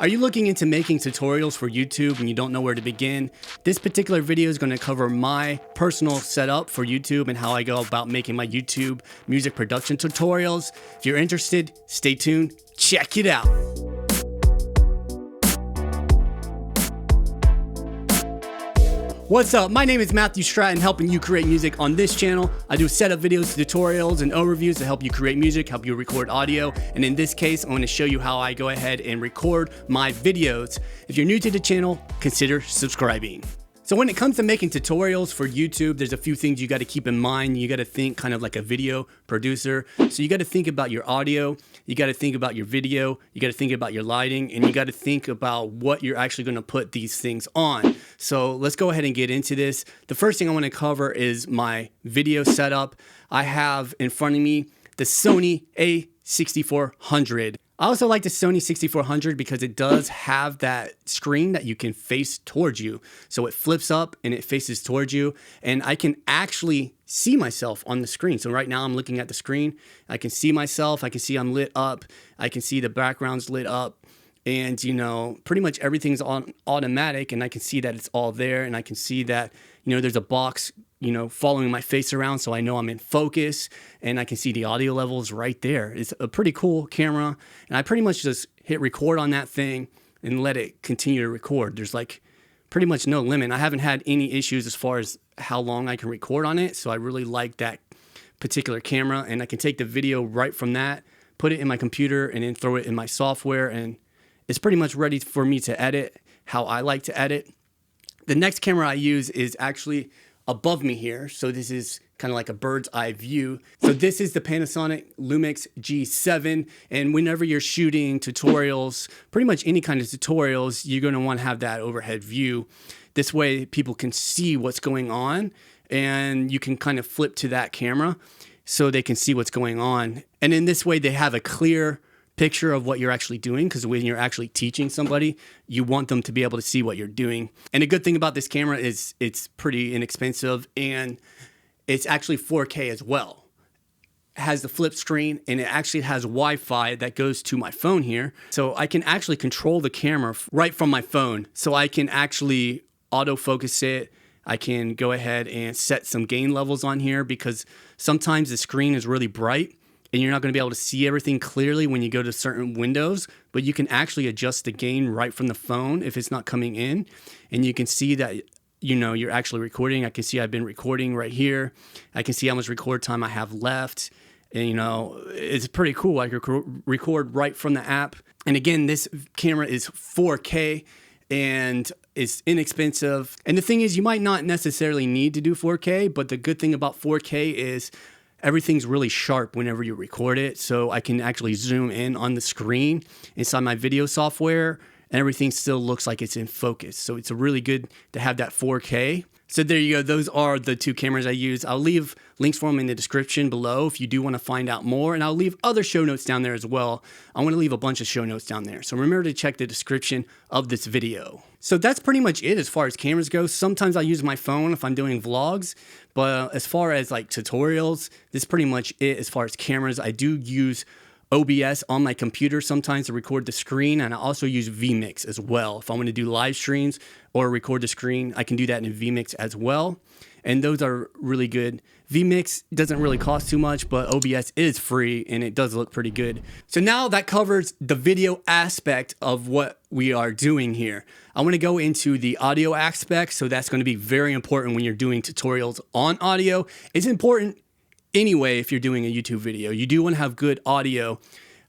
Are you looking into making tutorials for YouTube and you don't know where to begin? This particular video is going to cover my personal setup for YouTube and how I go about making my YouTube music production tutorials. If you're interested, stay tuned, check it out. What's up? My name is Matthew Stratton, helping you create music on this channel. I do setup videos, tutorials, and overviews to help you create music, help you record audio. And in this case, I'm going to show you how I go ahead and record my videos. If you're new to the channel, consider subscribing. So when it comes to making tutorials for YouTube, there's a few things you got to keep in mind. You got to think kind of like a video producer. So you got to think about your audio, you got to think about your video, you got to think about your lighting, and you got to think about what you're actually going to put these things on. So let's go ahead and get into this. The first thing I want to cover is my video setup. I have in front of me the Sony A6400. I also like the Sony 6400 because it does have that screen that you can face towards you. So it flips up and it faces towards you, and I can actually see myself on the screen. So right now I'm looking at the screen. I can see myself. I can see I'm lit up. I can see the background's lit up, and you know, pretty much everything's on automatic, and I can see that it's all there, and I can see that, you know, there's a box, you know, following my face around, so I know I'm in focus, and I can see the audio levels right there. It's a pretty cool camera, and I pretty much just hit record on that thing and let it continue to record. There's like pretty much no limit. I haven't had any issues as far as how long I can record on it, so I really like that particular camera, and I can take the video right from that, put it in my computer, and then throw it in my software, and it's pretty much ready for me to edit how I like to edit. The next camera I use is actually above me here. So this is kind of like a bird's eye view. So this is the Panasonic Lumix G7. And whenever you're shooting tutorials, pretty much any kind of tutorials, you're going to want to have that overhead view. This way people can see what's going on, and you can kind of flip to that camera so they can see what's going on. And in this way, they have a clear picture of what you're actually doing, because when you're actually teaching somebody, you want them to be able to see what you're doing. And a good thing about this camera is it's pretty inexpensive, and it's actually 4K as well. It has the flip screen, and it actually has Wi-Fi that goes to my phone here. So I can actually control the camera right from my phone. So I can actually autofocus it. I can go ahead and set some gain levels on here, because sometimes the screen is really bright and you're not going to be able to see everything clearly when you go to certain windows, but you can actually adjust the gain right from the phone if it's not coming in, and you can see that, you know, you're actually recording. I can see I've been recording right here. I can see how much record time I have left, and you know, it's pretty cool. I can record right from the app. And again, this camera is 4K and it's inexpensive. And the thing is, you might not necessarily need to do 4K, but the good thing about 4K is everything's really sharp whenever you record it. So I can actually zoom in on the screen inside my video software, and everything still looks like it's in focus. So it's really good to have that 4K. So there you go. Those are the two cameras I use. I'll leave links for them in the description below if you do want to find out more. And I'll leave other show notes down there as well. I want to leave a bunch of show notes down there. So remember to check the description of this video. So that's pretty much it as far as cameras go. Sometimes I use my phone if I'm doing vlogs. But as far as like tutorials, this is pretty much it as far as cameras. I do use OBS on my computer sometimes to record the screen, and I also use vMix as well. If I want to do live streams or record the screen, I can do that in vMix as well, and those are really good. vMix doesn't really cost too much, but OBS is free and it does look pretty good. So now that covers the video aspect of what we are doing here. I want to go into the audio aspect, so that's going to be very important when you're doing tutorials on audio. It's important anyway if you're doing a YouTube video. You do want to have good audio,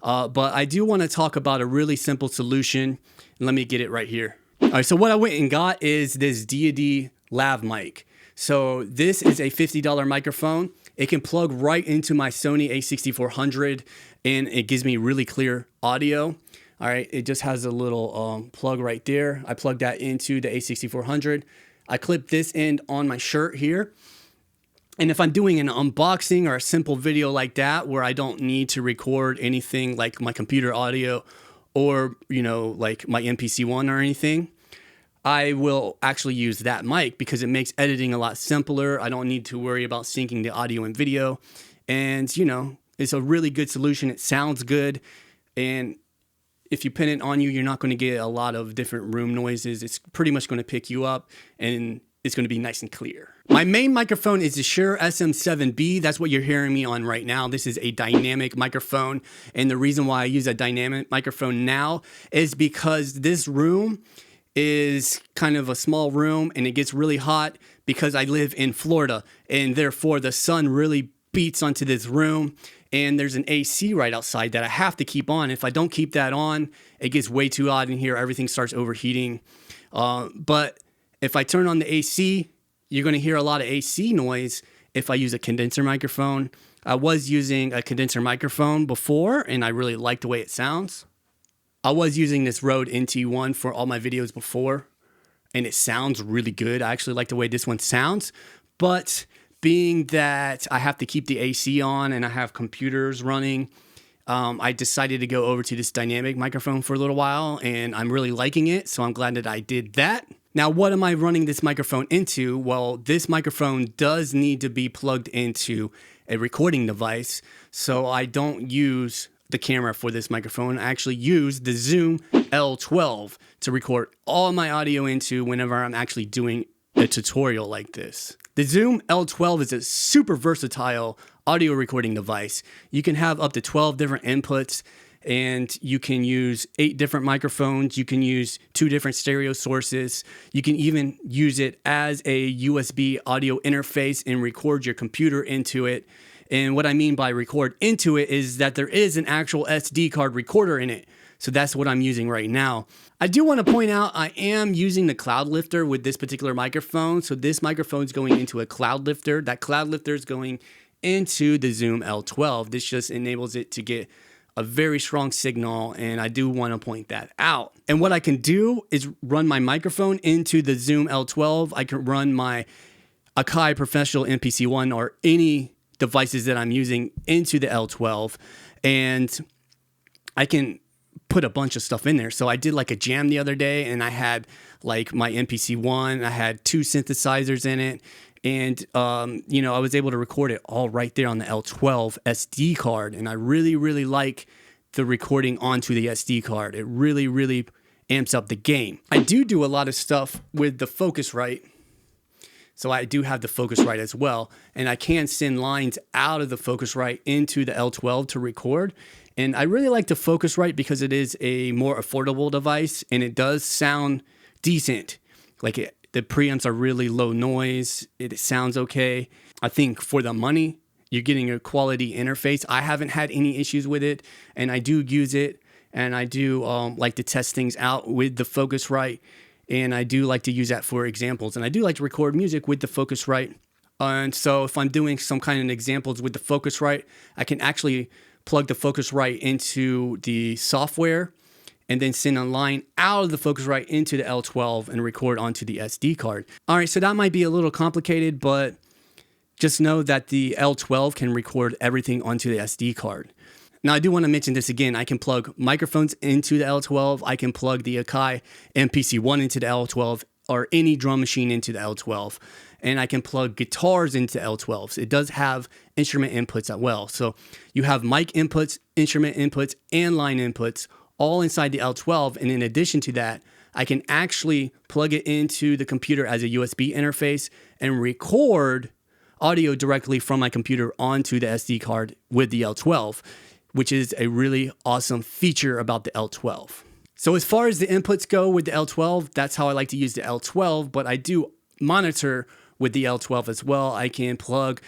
but I do want to talk about a really simple solution. Let me get it right here. All right, so what I went and got is this Deity Lav Mic. So this is a $50 microphone. It can plug right into my Sony A6400, and it gives me really clear audio. All right, it just has a little plug right there. I plug that into the A6400. I clip this end on my shirt here. And if I'm doing an unboxing or a simple video like that, where I don't need to record anything like my computer audio or, you know, like my MPC-1 or anything, I will actually use that mic because it makes editing a lot simpler. I don't need to worry about syncing the audio and video. And, you know, it's a really good solution. It sounds good. And if you pin it on you, you're not going to get a lot of different room noises. It's pretty much going to pick you up and it's going to be nice and clear. My main microphone is the Shure SM7B. That's what you're hearing me on right now. This is a dynamic microphone. And the reason why I use a dynamic microphone now is because this room is kind of a small room and it gets really hot because I live in Florida, and therefore the sun really beats onto this room, and there's an AC right outside that I have to keep on. If I don't keep that on, it gets way too hot in here. Everything starts overheating. But if I turn on the AC, you're going to hear a lot of AC noise if I use a condenser microphone. I was using a condenser microphone before, and I really like the way it sounds. I was using this Rode NT1 for all my videos before, and it sounds really good. I actually like the way this one sounds, but being that I have to keep the AC on and I have computers running, I decided to go over to this dynamic microphone for a little while, and I'm really liking it, so I'm glad that I did that. Now, what am I running this microphone into? Well, this microphone does need to be plugged into a recording device, so I don't use the camera for this microphone. I actually use the Zoom L12 to record all my audio into whenever I'm actually doing a tutorial like this. The Zoom L12 is a super versatile audio recording device. You can have up to 12 different inputs, and you can use 8 different microphones. You can use 2 different stereo sources. You can even use it as a USB audio interface and record your computer into it. And what I mean by record into it is that there is an actual SD card recorder in it. So that's what I'm using right now. I do want to point out I am using the Cloudlifter with this particular microphone. So this microphone is going into a Cloudlifter. That Cloudlifter is going into the Zoom L12. This just enables it to get a very strong signal, and I do want to point that out. And what I can do is run my microphone into the Zoom L12. I can run my Akai Professional MPC-1 or any devices that I'm using into the L12, and I can put a bunch of stuff in there. So I did like a jam the other day, and I had like my MPC-1, I had 2 synthesizers in it, and you know, I was able to record it all right there on the L12 SD card, and I really like the recording onto the SD card. It really amps up the game. I do a lot of stuff with the Focusrite. So I do have the Focusrite as well, and I can send lines out of the Focusrite into the L12 to record. And I really like the Focusrite because it is a more affordable device, and it does sound decent. Like the preamps are really low noise. It sounds okay. I think for the money, you're getting a quality interface. I haven't had any issues with it, and I do use it, and I do like to test things out with the Focusrite. And I do like to use that for examples. And I do like to record music with the Focusrite. And so if I'm doing some kind of examples with the Focusrite, I can actually plug the Focusrite into the software and then send a line out of the Focusrite into the L12 and record onto the SD card. All right, so that might be a little complicated, but just know that the L12 can record everything onto the SD card. Now, I do want to mention this again. I can plug microphones into the L12. I can plug the Akai MPC-1 into the L12 or any drum machine into the L12. And I can plug guitars into L12s. It does have instrument inputs as well. So you have mic inputs, instrument inputs, and line inputs all inside the L12. And in addition to that, I can actually plug it into the computer as a USB interface and record audio directly from my computer onto the SD card with the L12, which is a really awesome feature about the L12. So as far as the inputs go with the L12, that's how I like to use the L12, but I do monitor with the L12 as well. I can plug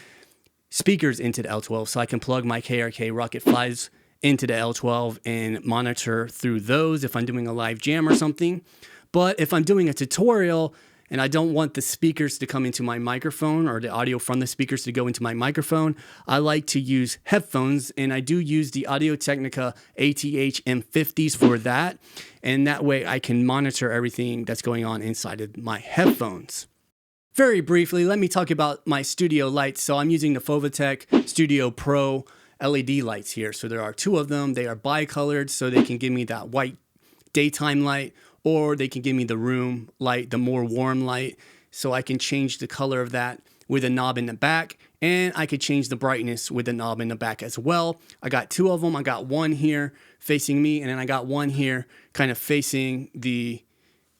speakers into the L12, so I can plug my KRK Rokit 5s into the L12 and monitor through those if I'm doing a live jam or something. But if I'm doing a tutorial and I don't want the speakers to come into my microphone or the audio from the speakers to go into my microphone, I like to use headphones, and I do use the Audio-Technica ATH-M50s for that. And that way I can monitor everything that's going on inside of my headphones. Very briefly, let me talk about my studio lights. So I'm using the Fovitec Studio Pro LED lights here. So there are 2 of them. They are bicolored, so they can give me that white daytime light, or they can give me the room light, the more warm light. So I can change the color of that with a knob in the back, and I could change the brightness with the knob in the back as well. I got two of them. I got one here facing me, and then I got one here kind of facing the,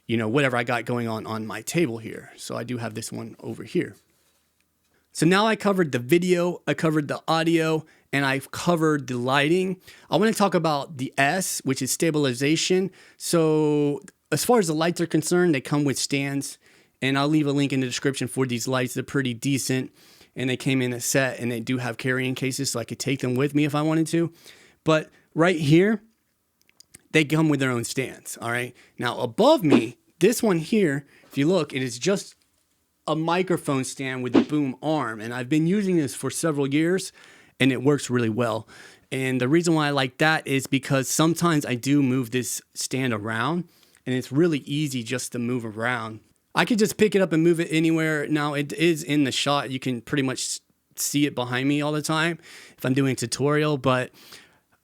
whatever I got going on my table here. So I do have this one over here. So now I covered the video, I covered the audio, and I've covered the lighting. I want to talk about the S, which is stabilization. So as far as the lights are concerned, they come with stands, and I'll leave a link in the description for these lights. They're pretty decent, and they came in a set, and they do have carrying cases, so I could take them with me if I wanted to. But right here, they come with their own stands, all right? Now above me, this one here, if you look, it is just a microphone stand with a boom arm, and I've been using this for several years, and it works really well. And the reason why I like that is because sometimes I do move this stand around, and it's really easy just to move around. I could just pick it up and move it anywhere. Now it is in the shot. You can pretty much see it behind me all the time if I'm doing a tutorial, but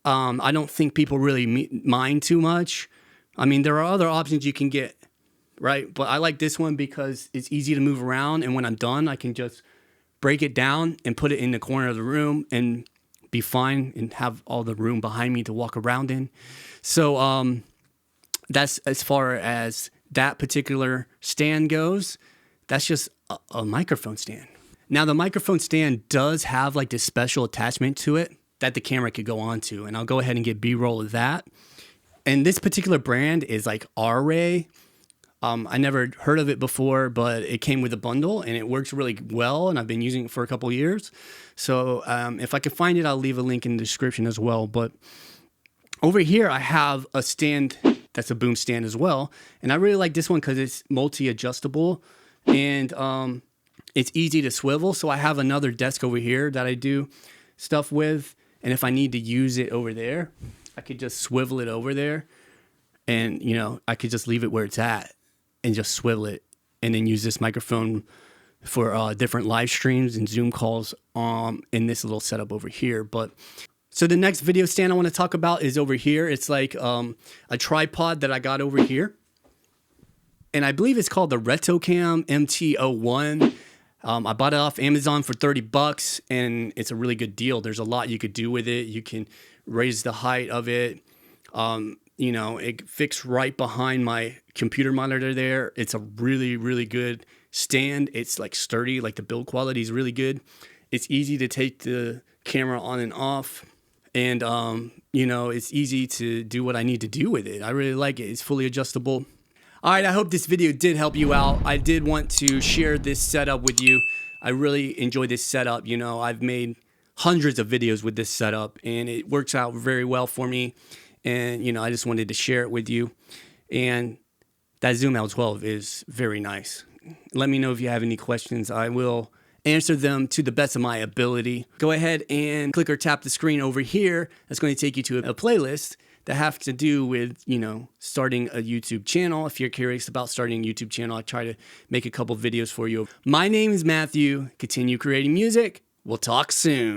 I don't think people really mind too much. I mean, there are other options you can get, right? But I like this one because it's easy to move around, and when I'm done, I can just break it down and put it in the corner of the room and be fine and have all the room behind me to walk around in. So that's as far as that particular stand goes. That's just a microphone stand. Now the microphone stand does have like this special attachment to it that the camera could go onto, and I'll go ahead and get B-roll of that. And this particular brand is like Auray. I never heard of it before, but it came with a bundle and it works really well, and I've been using it for a couple years. So if I can find it, I'll leave a link in the description as well. But over here, I have a stand that's a boom stand as well. And I really like this one because it's multi-adjustable, and it's easy to swivel. So I have another desk over here that I do stuff with. And if I need to use it over there, I could just swivel it over there, and I could just leave it where it's at and just swivel it, and then use this microphone for different live streams and Zoom calls in this little setup over here. But so the next video stand I want to talk about is over here. It's like a tripod that I got over here, and I believe it's called the RetiCAM MT01. I bought it off Amazon for $30, and it's a really good deal. There's a lot you could do with it. You can raise the height of it. It fits right behind my computer monitor there. It's a really, really good stand. It's like sturdy, like the build quality is really good. It's easy to take the camera on and off, and it's easy to do what I need to do with it. I really like it. It's fully adjustable. All right, I hope this video did help you out. I did want to share this setup with you. I really enjoy this setup. I've made hundreds of videos with this setup, and it works out very well for me. And, I just wanted to share it with you. And that Zoom L12 is very nice. Let me know if you have any questions. I will answer them to the best of my ability. Go ahead and click or tap the screen over here. That's going to take you to a playlist that have to do with, starting a YouTube channel. If you're curious about starting a YouTube channel, I try to make a couple videos for you. My name is Matthew. Continue creating music. We'll talk soon.